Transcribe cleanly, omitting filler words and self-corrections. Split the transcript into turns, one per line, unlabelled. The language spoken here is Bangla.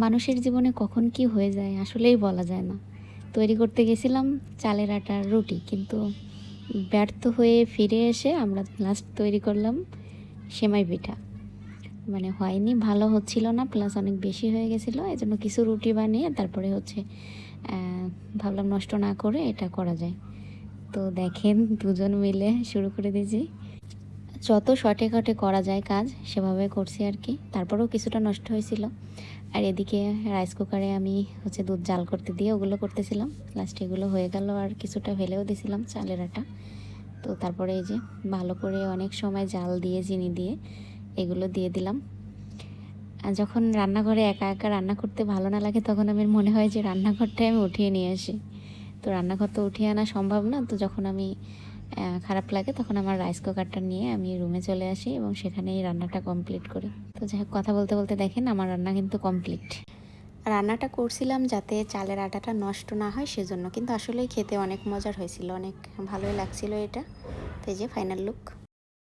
মানুষের জীবনে কখন কি হয়ে যায় আসলেই বলা যায় না। তৈরি করতে গেছিলাম চালের আটার রুটি, কিন্তু ব্যর্থ হয়ে ফিরে এসে আমরা লাস্ট তৈরি করলাম সেমাই পিঠা। মানে হয়নি, ভালো হচ্ছিল না, প্লাস অনেক বেশি হয়ে গেছিলো। এই জন্য কিছু রুটি বানিয়ে তারপরে ভাবলাম নষ্ট না করে এটা করা যায়। তো দেখেন দুজন মিলে শুরু করে দিয়েছি। যত শর্টে কটে করা যায় কাজ সেভাবে করছি আর কি। তারপরেও কিছুটা নষ্ট হয়েছিল। আর এদিকে রাইস কুকারে আমি দুধ জাল করতে দিয়ে ওগুলো করতেছিলাম। লাস্টে এগুলো হয়ে গেল, আর কিছুটা ফেলেও দিয়েছিলাম চালের আটা। তো তারপরে এই যে ভালো করে অনেক সময় জাল দিয়ে চিনি দিয়ে এগুলো দিয়ে দিলাম। আর যখন রান্নাঘরে একা একা রান্না করতে ভালো না লাগে, তখন আমার মনে হয় যে রান্নাঘরটাই আমি উঠিয়ে নিয়ে আসি। তো রান্নাঘর তো উঠিয়ে আনা সম্ভব না। তো যখন আমি খারাপ লাগে তখন আমার রাইস কুকারটা নিয়ে আমি রুমে চলে আসি এবং সেখানেই রান্নাটা কমপ্লিট করি। তো যাই হোক, কথা বলতে বলতে দেখেন আমার রান্না কিন্তু কমপ্লিট। রান্নাটা করছিলাম যাতে চালের আটাটা নষ্ট না হয় সেজন্য, কিন্তু আসলেই খেতে অনেক মজার হয়েছিল, অনেক ভালোই লাগছিল এটা। তো এই যে ফাইনাল লুক।